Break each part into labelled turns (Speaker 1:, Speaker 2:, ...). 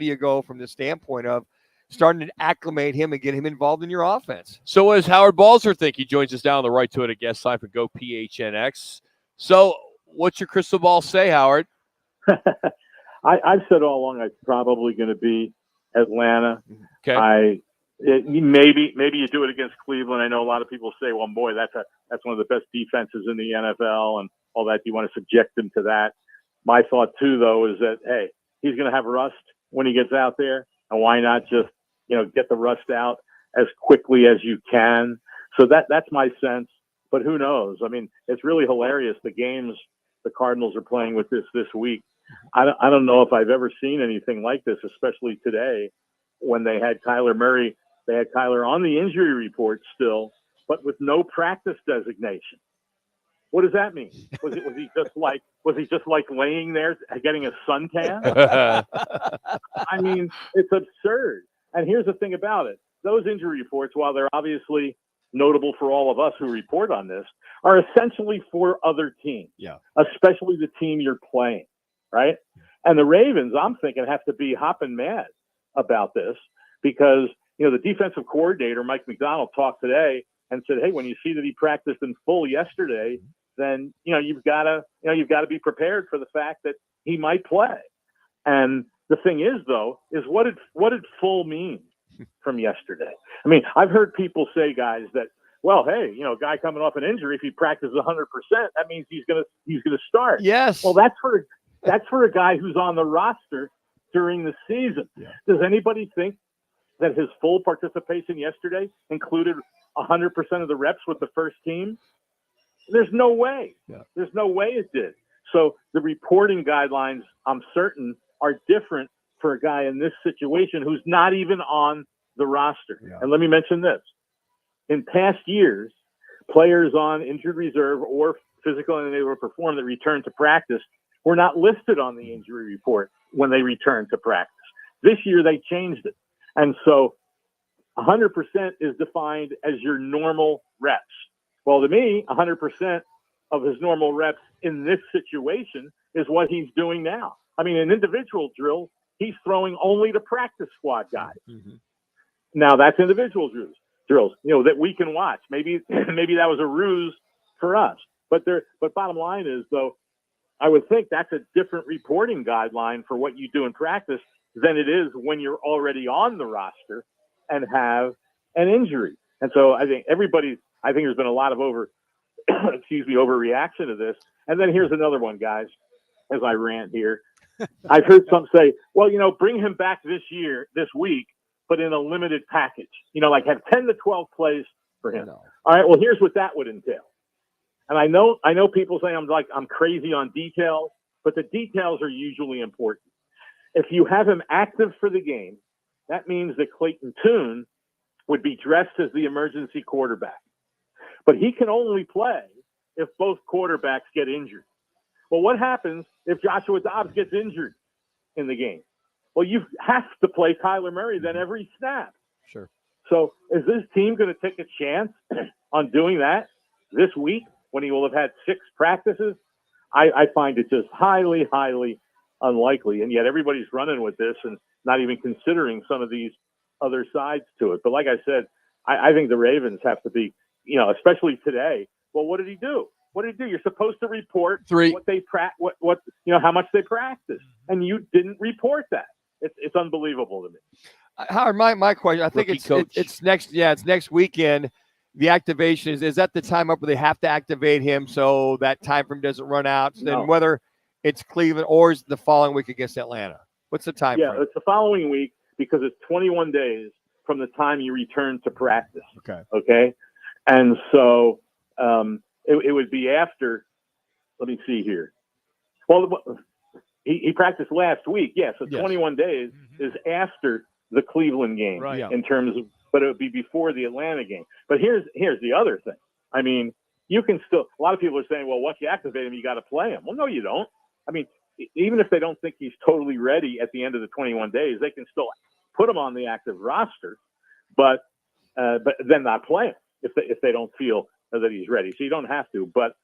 Speaker 1: you go from the standpoint of starting to acclimate him and get him involved in your offense.
Speaker 2: So as Howard Balzer think, he joins us down on the right to it at guest line for Go PHNX. So what's your crystal ball say, Howard?
Speaker 3: I've said all along it's probably going to be Atlanta.
Speaker 2: Okay.
Speaker 3: Maybe you do it against Cleveland. I know a lot of people say, well, boy, that's one of the best defenses in the NFL and all that. You want to subject them to that. My thought too, though, is that, hey, he's going to have rust when he gets out there, and why not just, get the rust out as quickly as you can. So that's my sense. But who knows? I mean, it's really hilarious. The games the Cardinals are playing with this week. I don't know if I've ever seen anything like this, especially today when they had Kyler Murray. They had Kyler on the injury report still, but with no practice designation. What does that mean? Was he just like laying there getting a suntan? I mean, it's absurd. And here's the thing about it. Those injury reports, while they're obviously notable for all of us who report on this, are essentially for other teams, especially the team you're playing, right? And the Ravens, I'm thinking, have to be hopping mad about this because, the defensive coordinator, Mike McDonald, talked today and said, hey, when you see that he practiced in full yesterday, then, you've got to be prepared for the fact that he might play. And the thing is, though, is what did full mean from yesterday? I mean, I've heard people say, guys, that, well, hey, a guy coming off an injury, if he practices 100%, that means he's gonna start.
Speaker 1: Yes.
Speaker 3: Well, that's for a guy who's on the roster during the season. Yeah. Does anybody think that his full participation yesterday included 100% of the reps with the first team? There's no way. Yeah. There's no way it did. So the reporting guidelines, I'm certain, are different for a guy in this situation who's not even on the roster. Yeah. And let me mention this. In past years, players on injured reserve or physically unable to perform that return to practice were not listed on the injury report when they returned to practice. This year, they changed it. And so 100% is defined as your normal reps. Well, to me, 100% of his normal reps in this situation is what he's doing now. I mean, in individual drills, he's throwing only to practice squad guys. Mm-hmm. Now, that's individual drills, that we can watch. Maybe that was a ruse for us. But bottom line is, though, I would think that's a different reporting guideline for what you do in practice than it is when you're already on the roster and have an injury. And so I think there's been a lot of overreaction to this. And then here's another one, guys, as I rant here. I've heard some say, well, bring him back this week, but in a limited package, like have 10 to 12 plays for him. No. All right. Well, here's what that would entail. And I know people say I'm crazy on details, but the details are usually important. If you have him active for the game, that means that Clayton Tune would be dressed as the emergency quarterback. But he can only play if both quarterbacks get injured. Well, what happens if Joshua Dobbs gets injured in the game? Well, you have to play Kyler Murray then every snap.
Speaker 1: Sure.
Speaker 3: So is this team going to take a chance on doing that this week when he will have had 6 practices? I find it just highly, highly unlikely. And yet everybody's running with this and not even considering some of these other sides to it. But like I said, I think the Ravens have to be, especially today. Well, what did he do? What did he do? You're supposed to report
Speaker 2: 3
Speaker 3: what they how much they practice, and you didn't report that. It's unbelievable to me.
Speaker 1: Howard, my question, I think it's next. Yeah, it's next weekend. The activation is that the time up where they have to activate him so that time frame doesn't run out? So then whether it's Cleveland or is the following week against Atlanta? What's the time frame?
Speaker 3: Yeah, it's the following week because it's 21 days from the time you return to practice. Okay. And so it would be after, let me see here. Well, he practiced last week. Yeah, so 21 days is after the Cleveland game in terms of, but it would be before the Atlanta game. But here's the other thing. I mean, you can still, a lot of people are saying, well, once you activate him, you got to play him. Well, no, you don't. I mean, even if they don't think he's totally ready at the end of the 21 days, they can still put him on the active roster, but then not play him if they don't feel that he's ready. So you don't have to, but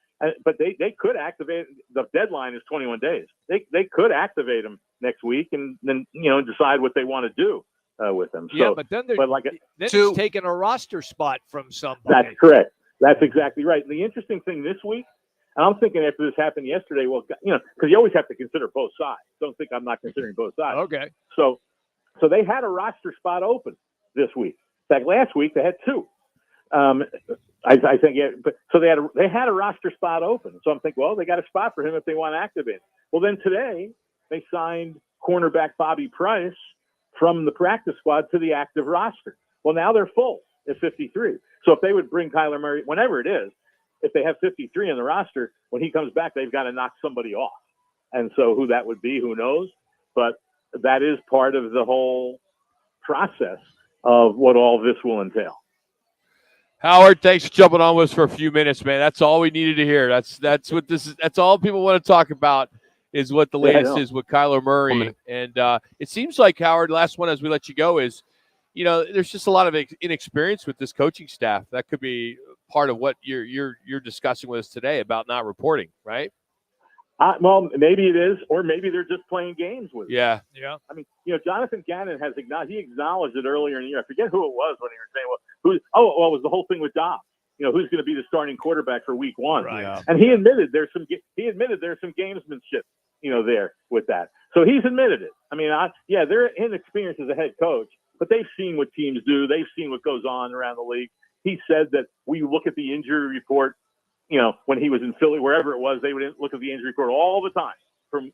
Speaker 3: they could activate. The deadline is 21 days. They could activate him next week, and then decide what they want to do with him. So,
Speaker 4: yeah, but then it's taking a roster spot from somebody.
Speaker 3: That's correct. That's exactly right. And the interesting thing this week, and I'm thinking after this happened yesterday, well, because you always have to consider both sides. Don't think I'm not considering both sides.
Speaker 4: Okay.
Speaker 3: So they had a roster spot open this week. In fact, last week they had two. I think, yeah, but so they had a roster spot open. So I'm thinking, well, they got a spot for him if they want to activate. Well, then today they signed cornerback Bobby Price from the practice squad to the active roster. Well, now they're full at 53. So if they would bring Kyler Murray, whenever it is, if they have 53 in the roster, when he comes back, they've got to knock somebody off. And so who that would be, who knows? But that is part of the whole process of what all this will entail.
Speaker 2: Howard, thanks for jumping on with us for a few minutes, man. That's all we needed to hear. That's what this is. That's all people want to talk about is what the latest is with Kyler Murray. And it seems like, Howard, last one as we let you go is, there's just a lot of inexperience with this coaching staff. That could be part of what you're discussing with us today about not reporting, right?
Speaker 3: Well, maybe it is, or maybe they're just playing games with it.
Speaker 2: Yeah.
Speaker 3: I mean, Jonathan Gannon has acknowledged it earlier in the year. I forget who it was when he was saying, it was the whole thing with Dobbs. Who's going to be the starting quarterback for Week 1?
Speaker 4: Right. Yeah.
Speaker 3: And he admitted there's some gamesmanship, there with that. So he's admitted it. I mean, they're inexperienced as a head coach, but they've seen what teams do. They've seen what goes on around the league. He said that we look at the injury report. When he was in Philly, wherever it was, they would look at the injury report all the time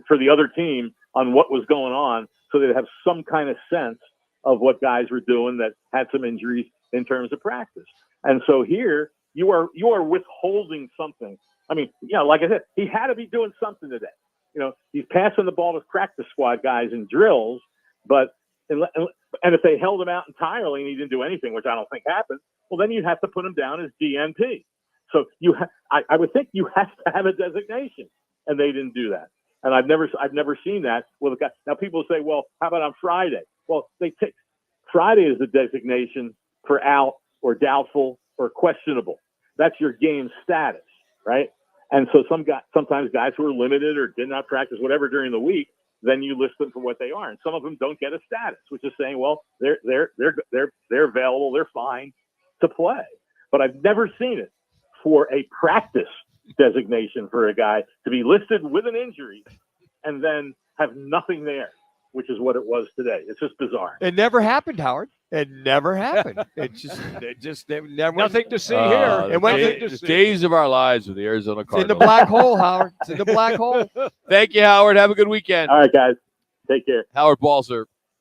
Speaker 3: for the other team on what was going on, so they'd have some kind of sense of what guys were doing that had some injuries in terms of practice. And so here you are withholding something. I mean, like I said, he had to be doing something today. He's passing the ball to practice squad guys in drills, but and if they held him out entirely and he didn't do anything, which I don't think happened, well, then you'd have to put him down as DNP. So I would think you have to have a designation, and they didn't do that. And I've never seen that with a guy. Now people say, well, how about on Friday? Well, Friday is the designation for out or doubtful or questionable. That's your game status, right? And so sometimes guys who are limited or did not practice whatever during the week, then you list them for what they are. And some of them don't get a status, which is saying, well, they're available, they're fine to play. But I've never seen it for a practice designation for a guy to be listed with an injury and then have nothing there, which is what it was today. It's just bizarre.
Speaker 1: It never happened, Howard. It never happened. It never.
Speaker 4: Nothing to see here.
Speaker 2: The days of our lives with the Arizona Cardinals.
Speaker 1: It's in the black hole, Howard. It's in the black hole.
Speaker 2: Thank you, Howard. Have a good weekend.
Speaker 3: All right, guys. Take care.
Speaker 2: Howard Balzer,